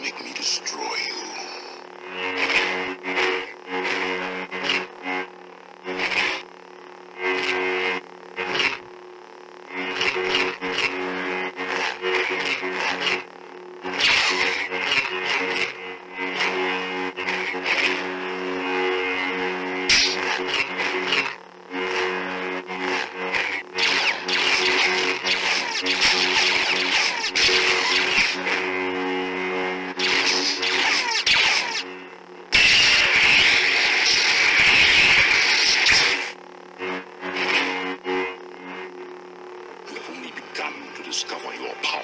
make me destroy you. Discover your power.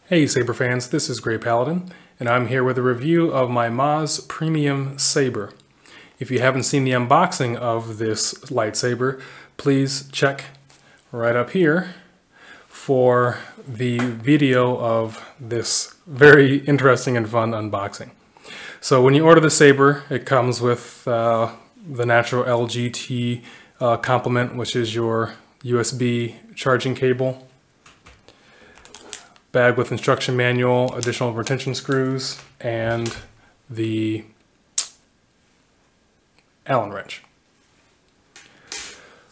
Hey Saber fans, this is Gray Paladin, and I'm here with a review of my Maz Premium Saber. If you haven't seen the unboxing of this lightsaber, please check right up here for the video of this very interesting and fun unboxing. So when you order the saber, it comes with the natural LGT complement, which is your USB charging cable, bag with instruction manual, additional retention screws, and the Allen wrench.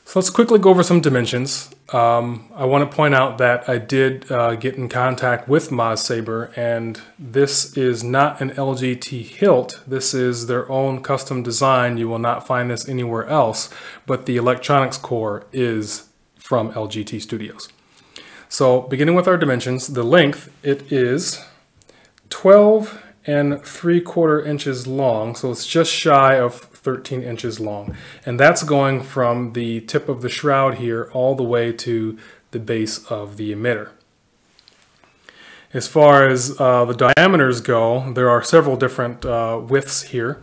So let's quickly go over some dimensions. I want to point out that I did get in contact with Maz Saber, and this is not an LGT hilt. This is their own custom design. You will not find this anywhere else, but the electronics core is from LGT Studios. So beginning with our dimensions, the length, it is 12 3/4 inches long, so it's just shy of 13 inches long, and that's going from the tip of the shroud here all the way to the base of the emitter. As far as the diameters go, there are several different widths here.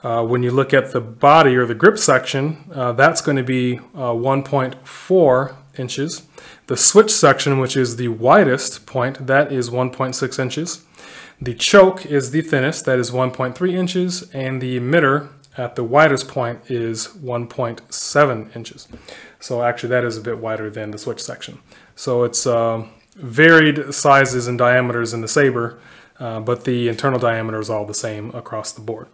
When you look at the body or the grip section, that's going to be 1.4 inches. The switch section, which is the widest point, that is 1.6 inches. The choke is the thinnest, that is 1.3 inches, and the emitter at the widest point is 1.7 inches. So actually that is a bit wider than the switch section. So it's varied sizes and diameters in the saber, but the internal diameter is all the same across the board.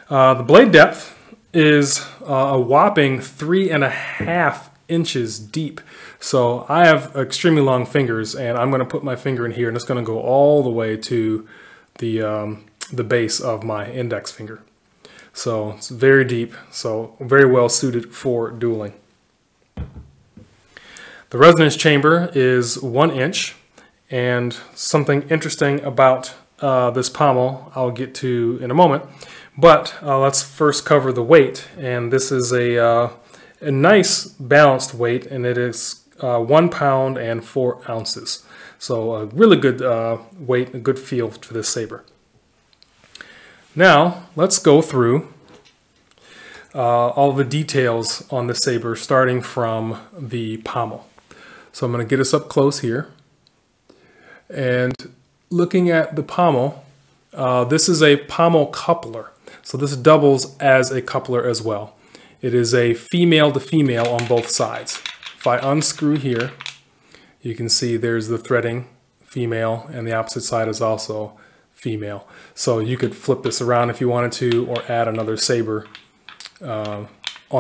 The blade depth is a whopping 3.5 inches deep. So I have extremely long fingers, and I'm going to put my finger in here, and it's going to go all the way to the base of my index finger. So it's very deep, so very well suited for dueling. The resonance chamber is 1 inch, and something interesting about this pommel I'll get to in a moment. But let's first cover the weight, and this is a nice balanced weight, and it is 1 pound and 4 ounces. So a really good weight, a good feel for this saber. Now let's go through all the details on the saber, starting from the pommel. So I'm going to get us up close here, and looking at the pommel, this is a pommel coupler. So this doubles as a coupler as well. It is a female to female on both sides. If I unscrew here, you can see there's the threading, female, and the opposite side is also female. So you could flip this around if you wanted to, or add another saber on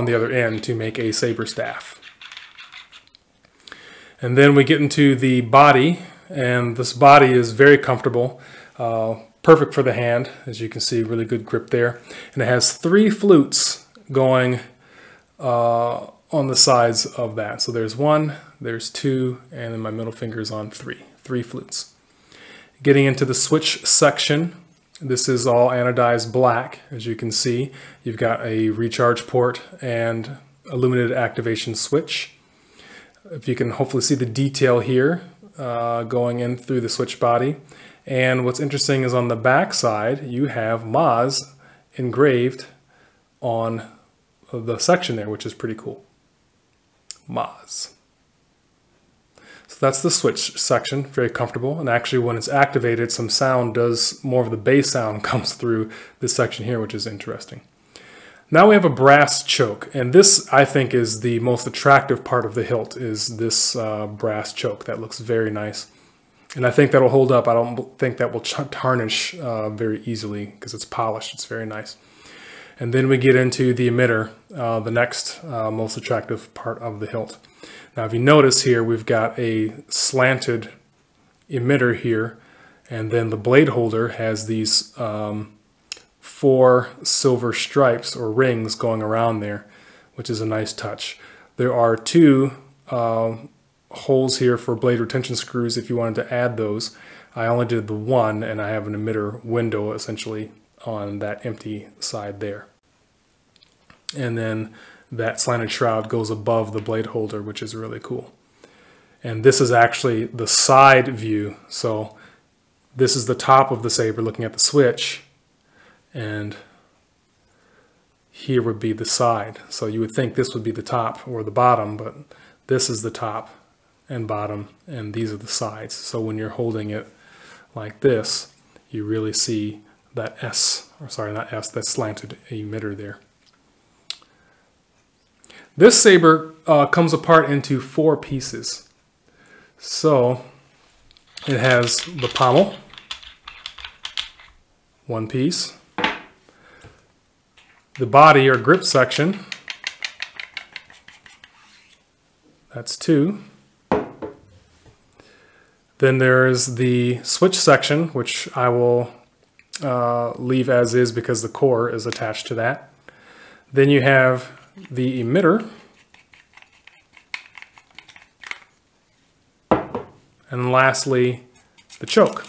the other end to make a saber staff. And then we get into the body, and this body is very comfortable. Perfect for the hand, as you can see, really good grip there. And it has 3 flutes going on the sides of that. So there's 1, there's 2, and then my middle finger is on 3 flutes. Getting into the switch section, this is all anodized black, as you can see. You've got a recharge port and illuminated activation switch. If you can hopefully see the detail here going in through the switch body. And what's interesting is on the back side, you have Maz engraved on the section there, which is pretty cool. Maz. So that's the switch section, very comfortable. And actually when it's activated, some sound does, more of the bass sound comes through this section here, which is interesting. Now we have a brass choke, and this I think is the most attractive part of the hilt, is this brass choke. That looks very nice. And I think that'll hold up. I don't think that will tarnish very easily because it's polished. It's very nice. And then we get into the emitter, the next most attractive part of the hilt. Now if you notice here, we've got a slanted emitter here, and then the blade holder has these 4 silver stripes or rings going around there, which is a nice touch. There are 2 holes here for blade retention screws if you wanted to add those. I only did the 1, and I have an emitter window essentially on that empty side there. And then that slanted shroud goes above the blade holder, which is really cool. And this is actually the side view. So this is the top of the saber looking at the switch, and here would be the side. So you would think this would be the top or the bottom, but this is the top and bottom, and these are the sides. So when you're holding it like this, you really see that S, or sorry, not S, that slanted emitter there. This saber comes apart into 4 pieces. So it has the pommel, 1 piece, the body or grip section, that's 2. Then there's the switch section, which I will leave as is because the core is attached to that. Then you have the emitter, and lastly the choke,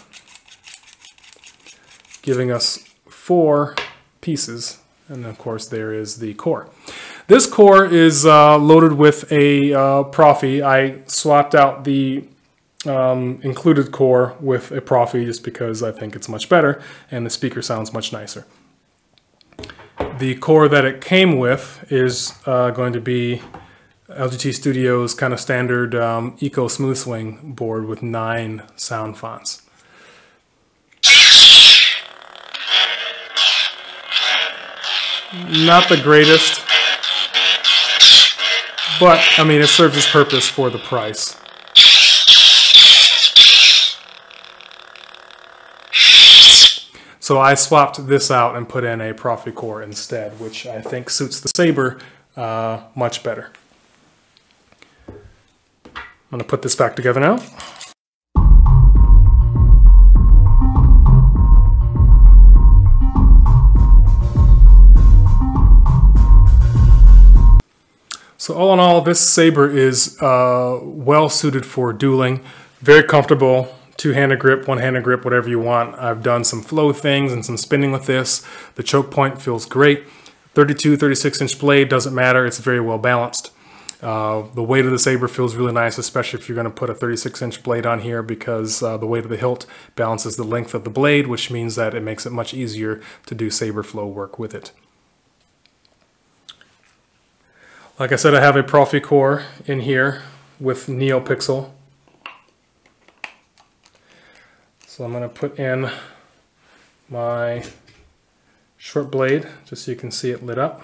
giving us 4 pieces. And of course there is the core. This core is loaded with a Profi. I swapped out the included core with a Profi just because I think it's much better and the speaker sounds much nicer. The core that it came with is going to be LGT Studio's kind of standard Eco Smooth Swing board with 9 sound fonts. Not the greatest, but I mean it serves its purpose for the price. So I swapped this out and put in a Profi core instead, which I think suits the saber much better. I'm going to put this back together now. So all in all, this saber is well suited for dueling, very comfortable. 2-handed grip, 1-handed grip, whatever you want. I've done some flow things and some spinning with this. The choke point feels great. 32, 36-inch blade, doesn't matter. It's very well balanced. The weight of the saber feels really nice, especially if you're going to put a 36-inch blade on here, because the weight of the hilt balances the length of the blade, which means that it makes it much easier to do saber flow work with it. Like I said, I have a Profi core in here with NeoPixel. So I'm going to put in my short blade just so you can see it lit up.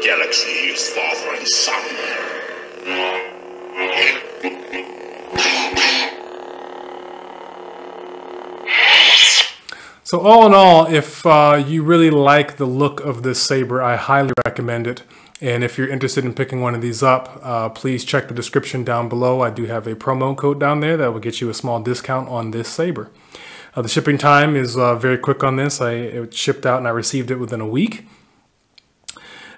Galaxy's father and son. So all in all, if you really like the look of this saber, I highly recommend it. And if you're interested in picking one of these up, please check the description down below. I do have a promo code down there that will get you a small discount on this saber. The shipping time is very quick on this. It shipped out and I received it within a week.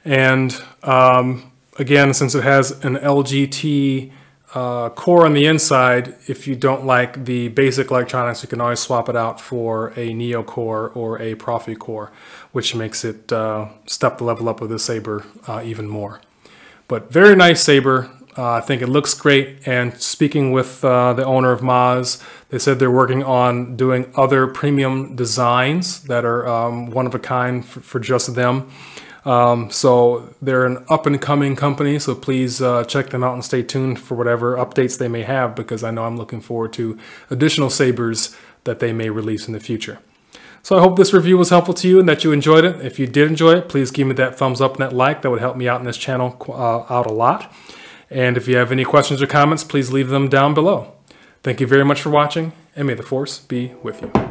And again, since it has an LGT core on the inside, if you don't like the basic electronics, you can always swap it out for a Neo core or a Profi core, which makes it step the level up of the saber even more. But very nice saber. I think it looks great, and speaking with the owner of Maz, they said they're working on doing other premium designs that are one of a kind for just them. So they're an up-and-coming company, so please check them out and stay tuned for whatever updates they may have, because I know I'm looking forward to additional sabers that they may release in the future. So I hope this review was helpful to you and that you enjoyed it. If you did enjoy it, please give me that thumbs up and that like. That would help me out in this channel out a lot. And if you have any questions or comments, please leave them down below. Thank you very much for watching, and may the Force be with you.